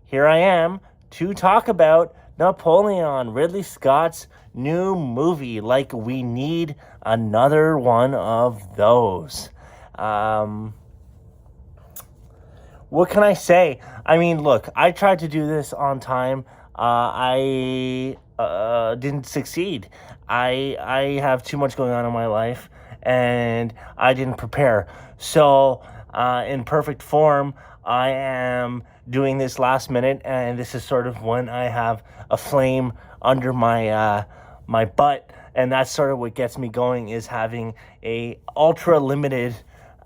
here I am to talk about Napoleon, Ridley Scott's new movie. Like, we need another one of those. What can I say? I mean, look, I tried to do this on time. I didn't succeed. I have too much going on in my life, and I didn't prepare. So, in perfect form, I am doing this last minute, and this is sort of when I have a flame under my my butt, and that's sort of what gets me going, is having a ultra limited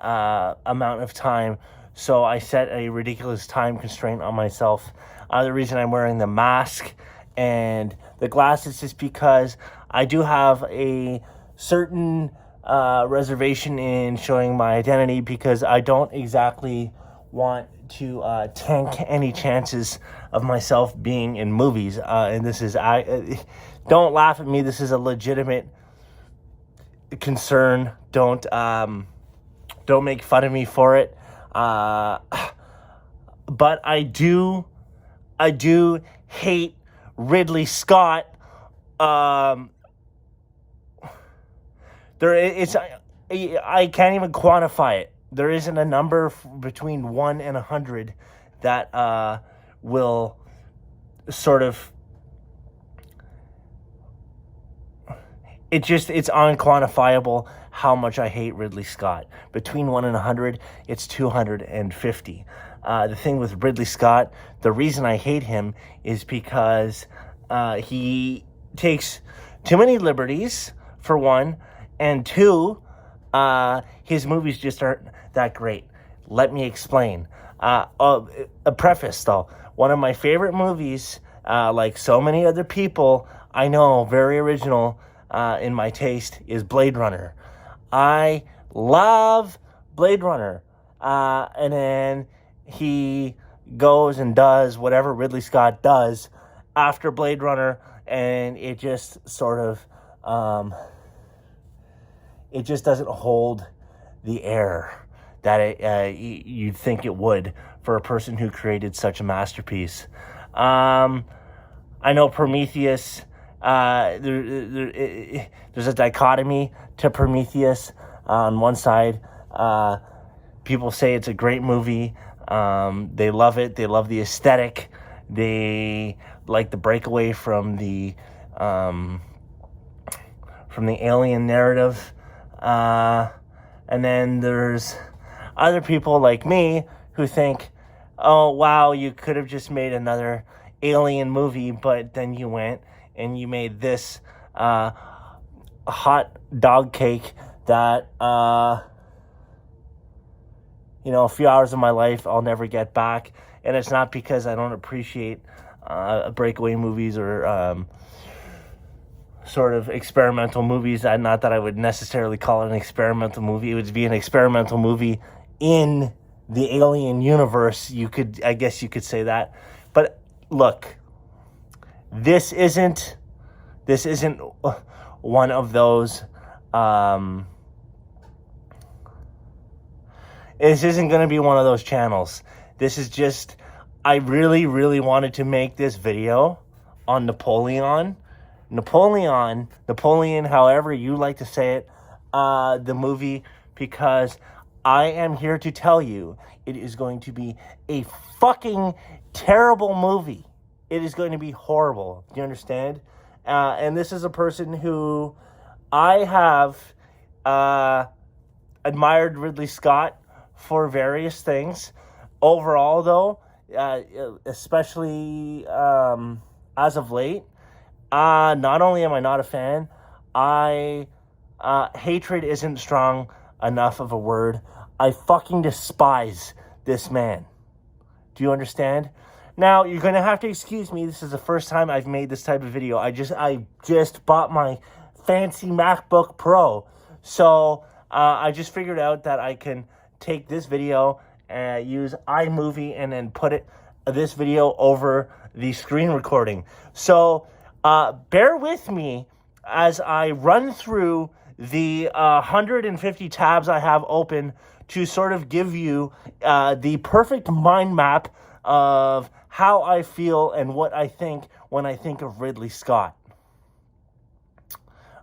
amount of time. So I set a ridiculous time constraint on myself. The reason I'm wearing the mask and the glasses is because I do have a certain reservation in showing my identity, because I don't exactly want to tank any chances of myself being in movies. And this is, don't laugh at me. This is a legitimate concern. Don't make fun of me for it. But I do hate Ridley Scott. I can't even quantify it. There isn't a number between 1 and 100 that will sort of. It's unquantifiable how much I hate Ridley Scott. Between 1 and 100, it's 250. The thing with Ridley Scott, the reason I hate him is because he takes too many liberties, for one, and two, his movies just aren't that great. Let me explain. A preface, though. One of my favorite movies, like so many other people I know, very original, in my taste, is Blade Runner. I love Blade Runner. And then he goes and does whatever Ridley Scott does after Blade Runner, and it just sort of, it just doesn't hold the air that you'd think it would for a person who created such a masterpiece. I know Prometheus. There's a dichotomy to Prometheus. On one side, people say it's a great movie. They love it. They love the aesthetic. They like the breakaway from the alien narrative. And then there's other people like me who think, oh, wow, you could have just made another alien movie, but then you went and you made this hot dog cake that, a few hours of my life I'll never get back. And it's not because I don't appreciate breakaway movies or sort of experimental movies. Not that I would necessarily call it an experimental movie. It would be an experimental movie in the alien universe. I guess you could say that. But look, this isn't one of those. This isn't going to be one of those channels. This is just, I really, really wanted to make this video on Napoleon, however you like to say it, the movie, because I am here to tell you it is going to be a fucking terrible movie. It is going to be horrible. Do you understand? And this is a person who I have admired Ridley Scott for various things. Overall, though, especially as of late, not only am I not a fan, hatred isn't strong enough of a word. I fucking despise this man. Do you understand? Now, you're going to have to excuse me. This is the first time I've made this type of video. I just bought my fancy MacBook Pro. So, I just figured out that I can take this video and use iMovie and then put this video over the screen recording. So, bear with me as I run through the 150 tabs I have open to sort of give you the perfect mind map of how I feel and what I think when I think of Ridley Scott.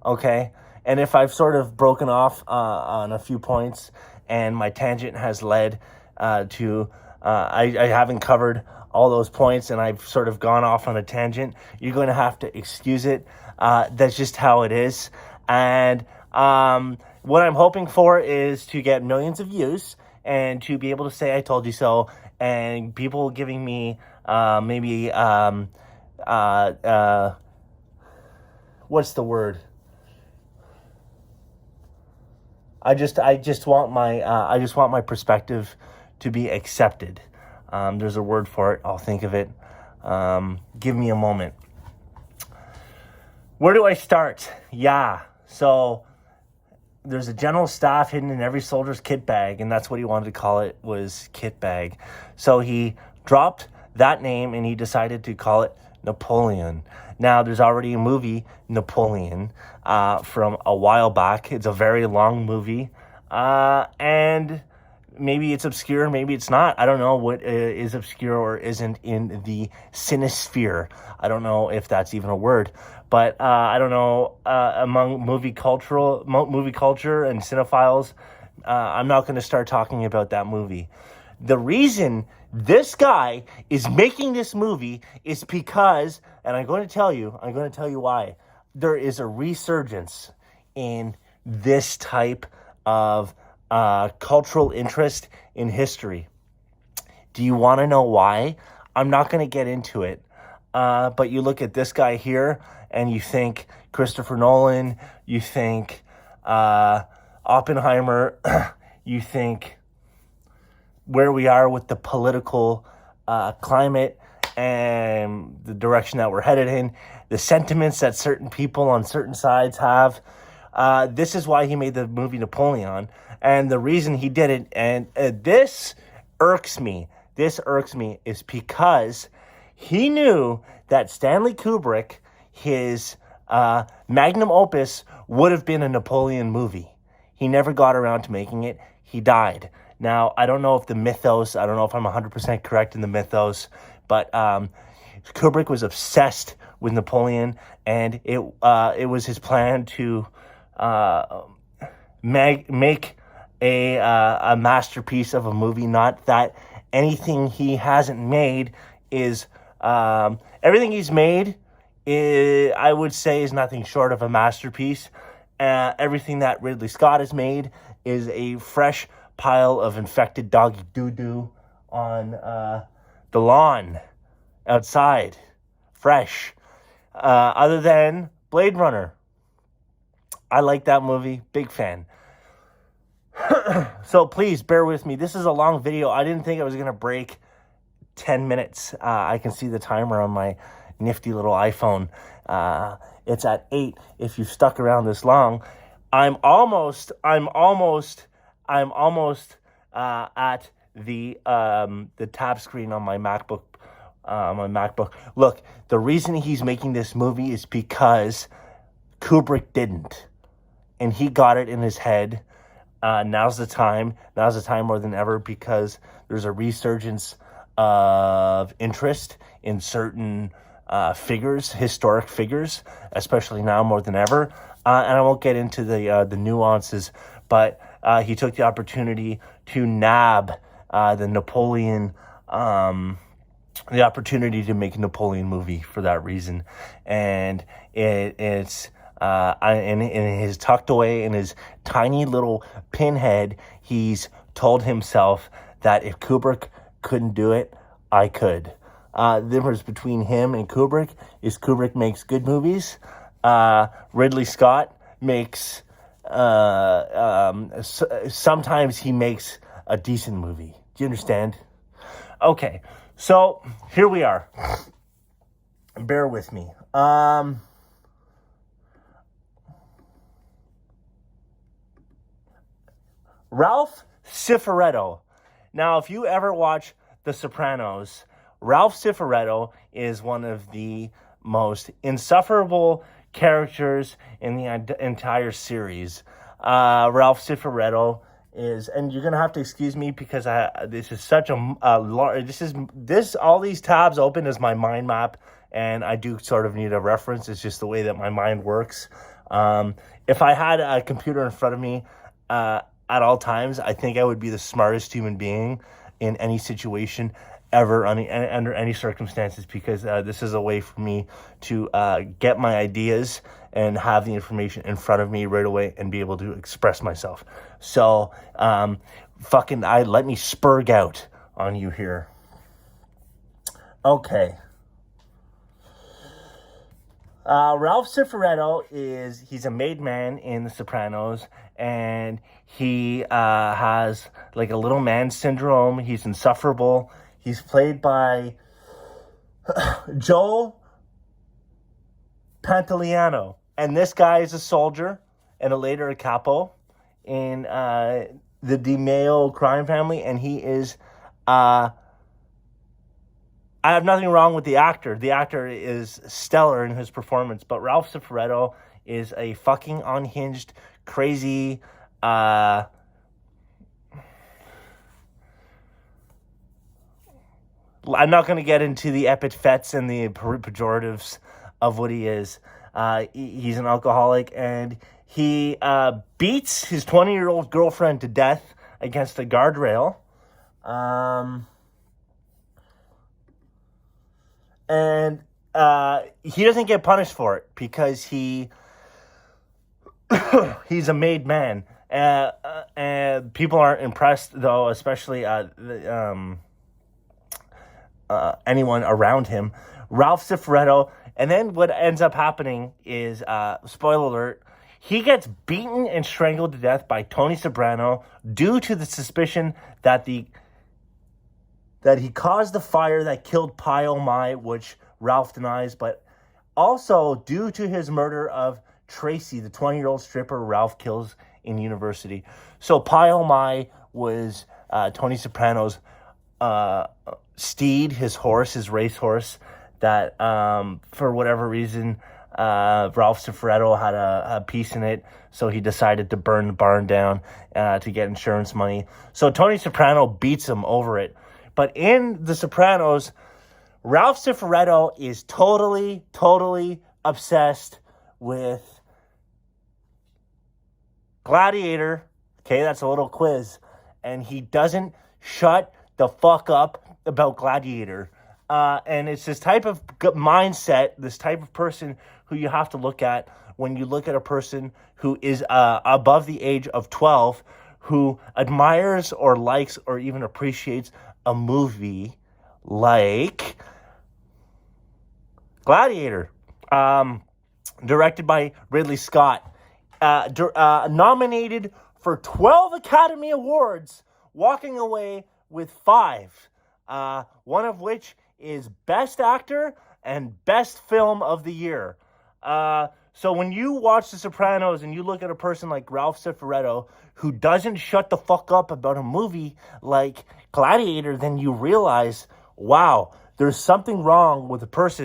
Okay? And if I've sort of broken off on a few points and my tangent has led to, I haven't covered all those points and I've sort of gone off on a tangent, you're going to have to excuse it. That's just how it is. And what I'm hoping for is to get millions of views and to be able to say I told you so, and people giving me maybe what's the word? I just want my perspective to be accepted. There's a word for it. I'll think of it. Give me a moment. Where do I start? Yeah. So there's a general staff hidden in every soldier's kit bag, and that's what he wanted to call it, was kit bag. So he dropped that name and he decided to call it Napoleon. Now, there's already a movie, Napoleon, from a while back. It's a very long movie, and maybe it's obscure, maybe it's not. I don't know what is obscure or isn't in the cinesphere. I don't know if that's even a word, but I don't know, among movie culture and cinephiles, I'm not going to start talking about that movie. The reason this guy is making this movie is because, and I'm going to tell you why. There is a resurgence in this type of cultural interest in history. Do you want to know why? I'm not going to get into it. But you look at this guy here and you think Christopher Nolan, you think Oppenheimer, you think where we are with the political climate and the direction that we're headed in, the sentiments that certain people on certain sides have. This is why he made the movie Napoleon, and the reason he did it, and this irks me, is because he knew that Stanley Kubrick, his magnum opus, would have been a Napoleon movie. He never got around to making it. He died. Now, I don't know if the mythos, I don't know if I'm 100% correct in the mythos, but Kubrick was obsessed with Napoleon, and it was his plan to make a masterpiece of a movie. Not that anything he hasn't made is everything he's made I would say is nothing short of a masterpiece. Everything that Ridley Scott has made is a fresh pile of infected doggy doo-doo on the lawn outside. Fresh. Other than Blade Runner. I like that movie. Big fan. So please bear with me. This is a long video. I didn't think I was going to break 10 minutes. I can see the timer on my nifty little iPhone. It's at 8. If you've stuck around this long, I'm almost at the tab screen on my MacBook. Look, the reason he's making this movie is because Kubrick didn't, and he got it in his head. Now's the time more than ever, because there's a resurgence of interest in certain figures, historic figures, especially now more than ever. And I won't get into the nuances, but he took the opportunity to nab the Napoleon, the opportunity to make a Napoleon movie for that reason. And it's in his tucked away in his tiny little pinhead, he's told himself that if Kubrick couldn't do it, I could. The difference between him and Kubrick is Kubrick makes good movies. Ridley Scott makes, sometimes he makes a decent movie. Do you understand? Okay, so here we are. Bear with me. Ralph Cifaretto. Now, if you ever watch The Sopranos, Ralph Cifaretto is one of the most insufferable characters in the entire series. Ralph Cifaretto is, and you're gonna have to excuse me because this is such a large. All these tabs open as my mind map, and I do sort of need a reference. It's just the way that my mind works. If I had a computer in front of me at all times, I think I would be the smartest human being in any situation ever, under any circumstances, because this is a way for me to get my ideas and have the information in front of me right away and be able to express myself. So, let me spurg out on you here. Okay. Ralph Cifaretto he's a made man in The Sopranos, and he has like a little man syndrome. He's insufferable. He's played by Joe Pantoliano. And this guy is a soldier and later a capo in the Di Maio crime family. And he is... I have nothing wrong with the actor. The actor is stellar in his performance. But Ralph Cifaretto is a fucking unhinged, crazy... I'm not going to get into the epithets and the pejoratives of what he is. He's an alcoholic, and he beats his 20-year-old girlfriend to death against a guardrail. And he doesn't get punished for it because he's a made man. And people aren't impressed, though, especially anyone around him. Ralph Cifaretto, and then what ends up happening is, spoiler alert, he gets beaten and strangled to death by Tony Soprano due to the suspicion that he caused the fire that killed Pi Oh My, which Ralph denies, but also due to his murder of Tracy, the 20-year-old stripper Ralph kills in university. So Pi Oh My was Tony Soprano's steed, his horse, his racehorse, that for whatever reason Ralph Cifaretto had a piece in it, so he decided to burn the barn down to get insurance money. So Tony Soprano beats him over it. But in The Sopranos, Ralph Cifaretto is totally obsessed with Gladiator. Okay, that's a little quiz. And he doesn't shut the fuck up about Gladiator. And it's this type of mindset, this type of person who you have to look at when you look at a person who is above the age of 12, who admires or likes or even appreciates a movie like Gladiator, directed by Ridley Scott, nominated for 12 Academy Awards, walking away with 5, one of which is Best Actor and Best Film of the Year. So when you watch The Sopranos and you look at a person like Ralph Cifaretto who doesn't shut the fuck up about a movie like Gladiator, then you realize, wow, there's something wrong with a person